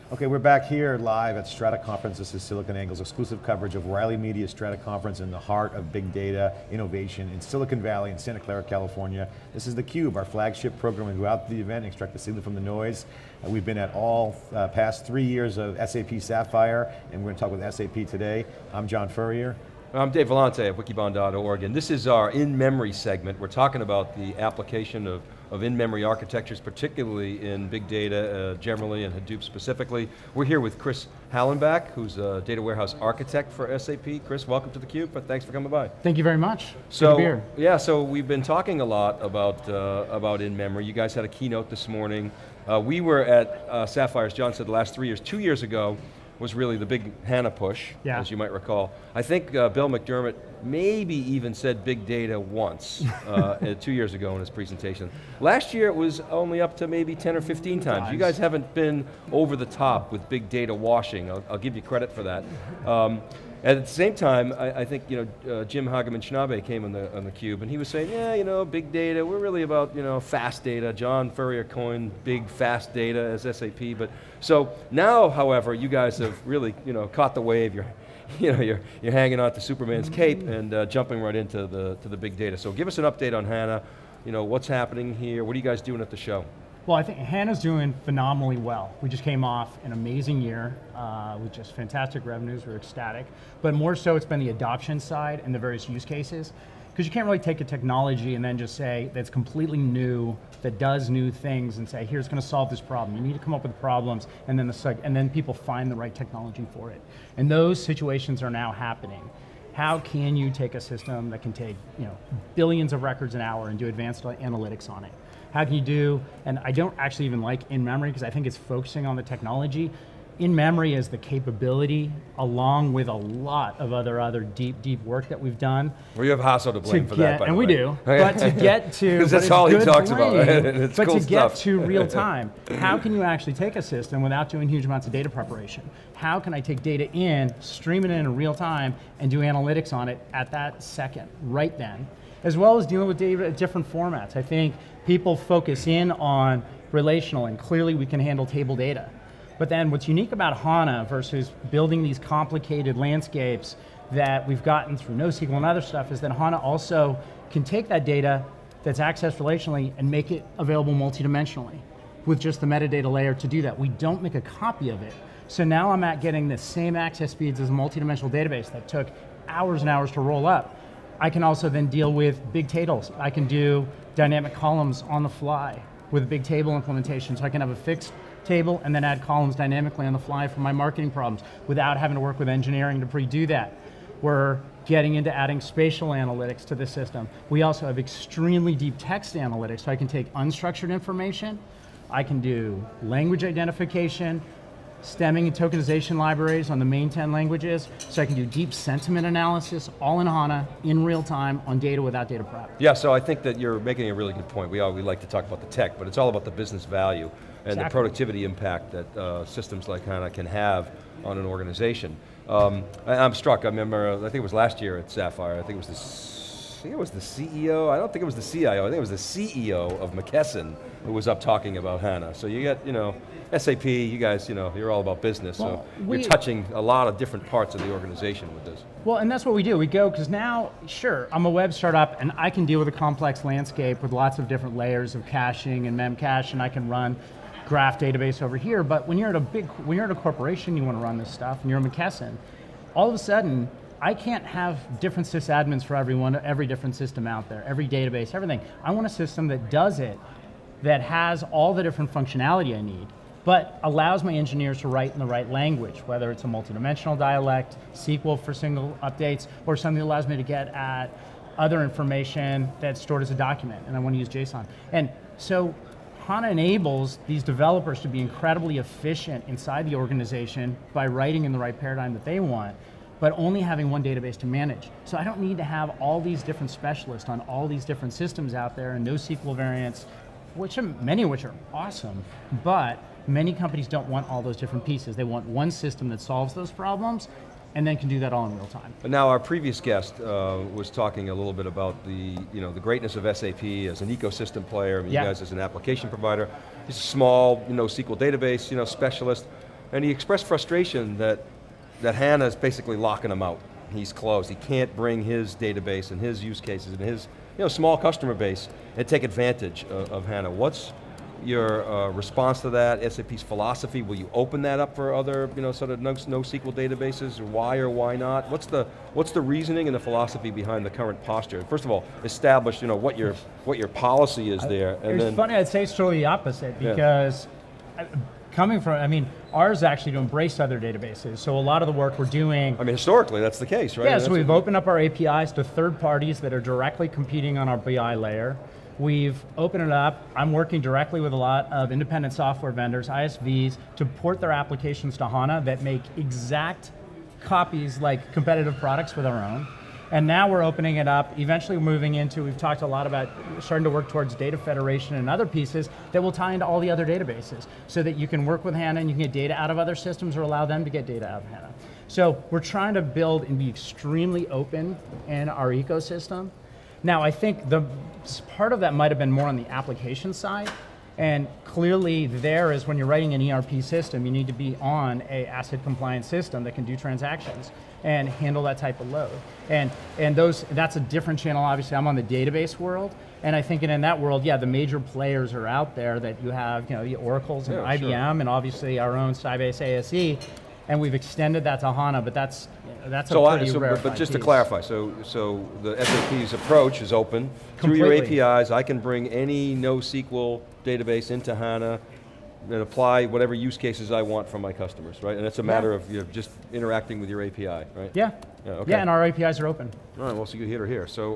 Okay, we're back here live at Strata Conference. This is SiliconANGLE's exclusive coverage of Riley Media's Strata Conference in the heart of big data innovation in Silicon Valley in Santa Clara, California. This is theCUBE, our flagship program. We go out to the event and extract the signal from the noise. We've been at all past 3 years of SAP Sapphire, and we're going to talk with SAP today. I'm John Furrier. I'm Dave Vellante of Wikibon.org, and this is our in-memory segment. We're talking about the application of in-memory architectures, particularly in big data generally and Hadoop specifically. We're here with Chris Hallenbach, who's a data warehouse architect for SAP. Chris, welcome to theCUBE, but thanks for coming by. Thank you very much. So, good to be here. Yeah, so we've been talking a lot about in-memory. You guys had a keynote this morning. We were at Sapphire, as John said, the last 3 years. 2 years ago was really the big HANA push, as you might recall. I think Bill McDermott maybe even said big data once 2 years ago in his presentation. Last year it was only up to maybe 10 or 15 times. You guys haven't been over the top with big data washing. I'll give you credit for that. At the same time, I think Jim Hagemann Snabe came on the Cube and he was saying, yeah, big data, we're really about fast data. John Furrier coined big fast data as SAP, but so now, however, you guys have really caught the wave. You're hanging on to Superman's cape and jumping right into the big data. So give us an update on HANA. What's happening here? What are you guys doing at the show? Well, I think HANA's doing phenomenally well. We just came off an amazing year with just fantastic revenues. We're ecstatic. But more so, it's been the adoption side and the various use cases. Because you can't really take a technology and then just say that's completely new, that does new things, and say, here's going to solve this problem. You need to come up with problems, and then people find the right technology for it. And those situations are now happening. How can you take a system that can take billions of records an hour and do advanced analytics on it? How can you do, and I don't actually even like in-memory because I think it's focusing on the technology. In-memory is the capability along with a lot of other deep work that we've done. Well, you have Hasso to blame for that, by the way. And we do, but to get to, because that's all he talks about, right? It's but cool to get stuff. to real time, how can you actually take a system without doing huge amounts of data preparation? How can I take data in, stream it in real time, and do analytics on it at that second, right then? As well as dealing with data at different formats. I think people focus in on relational, and clearly we can handle table data. But then what's unique about HANA versus building these complicated landscapes that we've gotten through NoSQL and other stuff is that HANA also can take that data that's accessed relationally and make it available multidimensionally with just the metadata layer to do that. We don't make a copy of it. So now I'm getting the same access speeds as a multidimensional database that took hours and hours to roll up. I can also then deal with big tables. I can do dynamic columns on the fly with a big table implementation. So I can have a fixed table and then add columns dynamically on the fly for my marketing problems without having to work with engineering to pre-do that. We're getting into adding spatial analytics to the system. We also have extremely deep text analytics, so I can take unstructured information, I can do language identification, stemming and tokenization libraries on the main 10 languages, so I can do deep sentiment analysis, all in HANA, in real time, on data without data prep. Yeah, so I think that you're making a really good point. We like to talk about the tech, but it's all about the business value and the productivity impact that systems like HANA can have on an organization. I'm struck, I remember, I think it was last year at Sapphire, I think it was the CEO, I don't think it was the CIO, I think it was the CEO of McKesson who was up talking about HANA. So you got, SAP, you guys, you're all about business, so you're touching a lot of different parts of the organization with this. Well, and that's what we do. We go, because now, sure, I'm a web startup and I can deal with a complex landscape with lots of different layers of caching and memcache, and I can run graph database over here, but when you're at a corporation, you want to run this stuff, and you're a McKesson, all of a sudden, I can't have different sysadmins for every different system out there, every database, everything. I want a system that does it, that has all the different functionality I need, but allows my engineers to write in the right language, whether it's a multidimensional dialect, SQL for single updates, or something that allows me to get at other information that's stored as a document, and I want to use JSON. And so HANA enables these developers to be incredibly efficient inside the organization by writing in the right paradigm that they want, but only having one database to manage. So I don't need to have all these different specialists on all these different systems out there and NoSQL variants, many of which are awesome, but many companies don't want all those different pieces. They want one system that solves those problems and then can do that all in real time. But now our previous guest was talking a little bit about the greatness of SAP as an ecosystem player, you guys as an application provider. It's a small SQL database specialist. and he expressed frustration that HANA is basically locking him out. He's closed. He can't bring his database and his use cases and his small customer base and take advantage of HANA. What's your response to that? SAP's philosophy? Will you open that up for other sort of NoSQL databases? Why or why not? What's the reasoning and the philosophy behind the current posture? First of all, establish what your policy is there, and it's funny. I'd say it's totally the opposite because. Coming from, ours is actually to embrace other databases. So a lot of the work we're doing. Historically, that's the case, right? Yeah, so we've opened up our APIs to third parties that are directly competing on our BI layer. We've opened it up. I'm working directly with a lot of independent software vendors, ISVs, to port their applications to HANA that make exact copies like competitive products with our own. And now we're opening it up, eventually moving into, we've talked a lot about starting to work towards data federation and other pieces that will tie into all the other databases so that you can work with HANA and you can get data out of other systems or allow them to get data out of HANA. So we're trying to build and be extremely open in our ecosystem. Now I think the part of that might have been more on the application side. And clearly there is when you're writing an ERP system, you need to be on a ACID compliant system that can do transactions and handle that type of load. And that's a different channel, obviously. I'm on the database world, and I think in that world, the major players are out there that you have, the Oracles and IBM, sure. And obviously our own Sybase ASE, and we've extended that to HANA, but that's a pretty rare But just piece. to clarify, so the SAP's approach is open. Completely. Through your APIs, I can bring any NoSQL database into HANA and apply whatever use cases I want from my customers, right? And it's a matter of just interacting with your API, right? Yeah. Okay. Yeah, and our APIs are open. All right, well, so you hear it here. So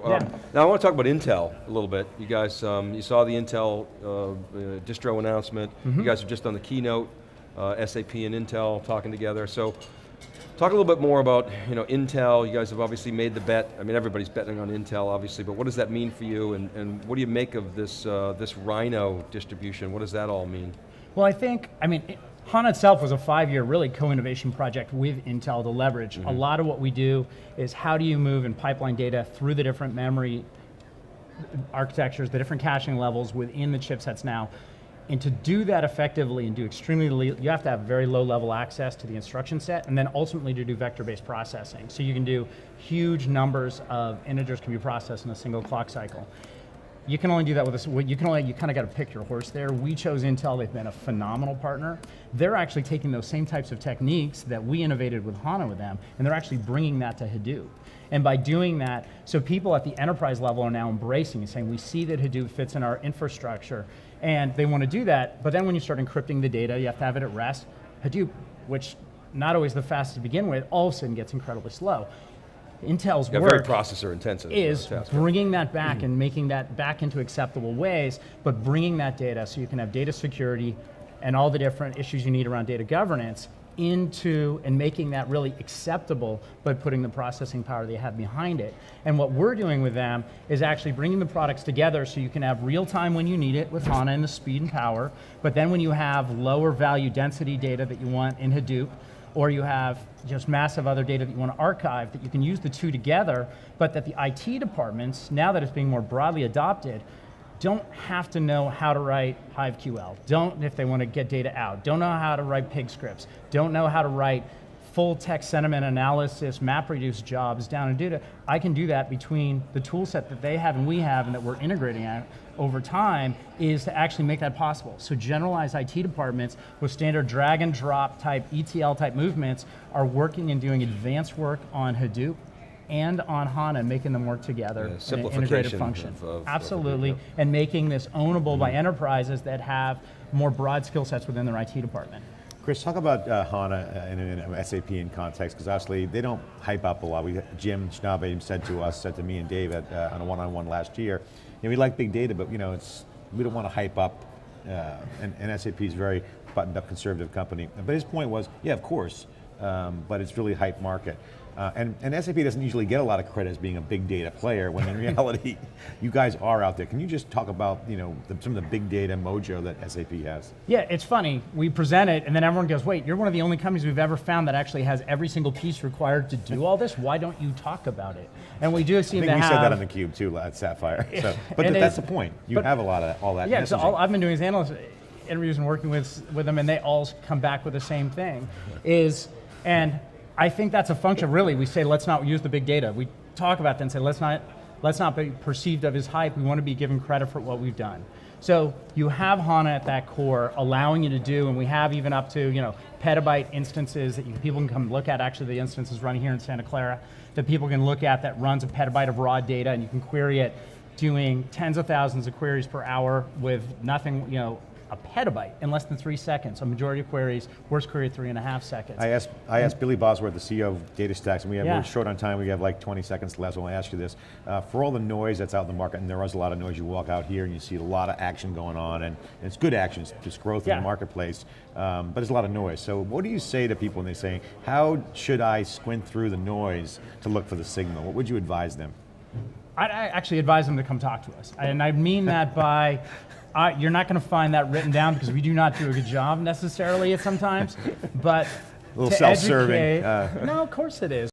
now I want to talk about Intel a little bit. You guys, you saw the Intel distro announcement. You guys have just done the keynote, SAP and Intel talking together. So talk a little bit more about Intel. You guys have obviously made the bet. Everybody's betting on Intel, obviously, but what does that mean for you? And what do you make of this Rhino distribution? What does that all mean? Well, I think, HANA itself was a 5-year really co-innovation project with Intel to leverage. A lot of what we do is how do you move and pipeline data through the different memory architectures, the different caching levels within the chipsets now. And to do that effectively and do you have to have very low level access to the instruction set, and then ultimately to do vector-based processing. So you can do huge numbers of integers can be processed in a single clock cycle. You can only do that with you kind of got to pick your horse there. We chose Intel, they've been a phenomenal partner. They're actually taking those same types of techniques that we innovated with HANA with them, and they're actually bringing that to Hadoop. And by doing that, so people at the enterprise level are now embracing and saying, we see that Hadoop fits in our infrastructure, and they want to do that, but then when you start encrypting the data, you have to have it at rest. Hadoop, which not always the fastest to begin with, all of a sudden gets incredibly slow. Intel's work very processor intensive is bringing that back and making that back into acceptable ways, but bringing that data so you can have data security and all the different issues you need around data governance into and making that really acceptable, but putting the processing power they have behind it. And what we're doing with them is actually bringing the products together so you can have real time when you need it with HANA and the speed and power, but then when you have lower value density data that you want in Hadoop, or you have just massive other data that you want to archive, that you can use the two together, but that the IT departments, now that it's being more broadly adopted, don't have to know how to write HiveQL, don't if they want to get data out, don't know how to write pig scripts, don't know how to write full text sentiment analysis, MapReduce jobs down in data. I can do that between the tool set that they have and we have and that we're integrating at over time is to actually make that possible. So generalized IT departments with standard drag and drop type, ETL type movements are working and doing advanced work on Hadoop and on HANA, making them work together in an integrated function. Absolutely, and making this ownable by enterprises that have more broad skill sets within their IT department. Chris, talk about HANA and SAP in context, because obviously they don't hype up a lot. Jim Schnabe said to me and Dave on a one-on-one last year, we like big data, but we don't want to hype up, and SAP is a very buttoned up conservative company. But his point was, yeah, of course, but it's really hype market. And SAP doesn't usually get a lot of credit as being a big data player, when in reality, you guys are out there. Can you just talk about some of the big data mojo that SAP has? Yeah, it's funny. We present it, and then everyone goes, wait, you're one of the only companies we've ever found that actually has every single piece required to do all this? Why don't you talk about it? And we do seem to have... I think we said that on theCUBE too, at Sapphire. So, but that's the point. You have a lot of all that messaging. So I've been doing as analyst. interviews and working with them, and they all come back with the same thing. And I think that's a function, really. We say, let's not use the big data. We talk about that and say, let's not be perceived of as hype. We want to be given credit for what we've done. So you have HANA at that core, allowing you to do, and we have even up to petabyte instances that people can come look at. Actually, the instance is running here in Santa Clara that people can look at that runs a petabyte of raw data, and you can query it, doing tens of thousands of queries per hour with nothing, a petabyte in less than 3 seconds. A majority of queries, worst query at 3.5 seconds. I asked Billy Bosworth, the CEO of DataStax, and we're short on time. We have like 20 seconds left, so I want to ask you this. For all the noise that's out in the market, and there is a lot of noise, you walk out here and you see a lot of action going on, and it's good action, it's just growth in the marketplace, but there's a lot of noise. So what do you say to people when they say, how should I squint through the noise to look for the signal? What would you advise them? I actually advise them to come talk to us. And I mean that by, you're not going to find that written down because we do not do a good job necessarily at sometimes, but a little self-serving. No, of course it is.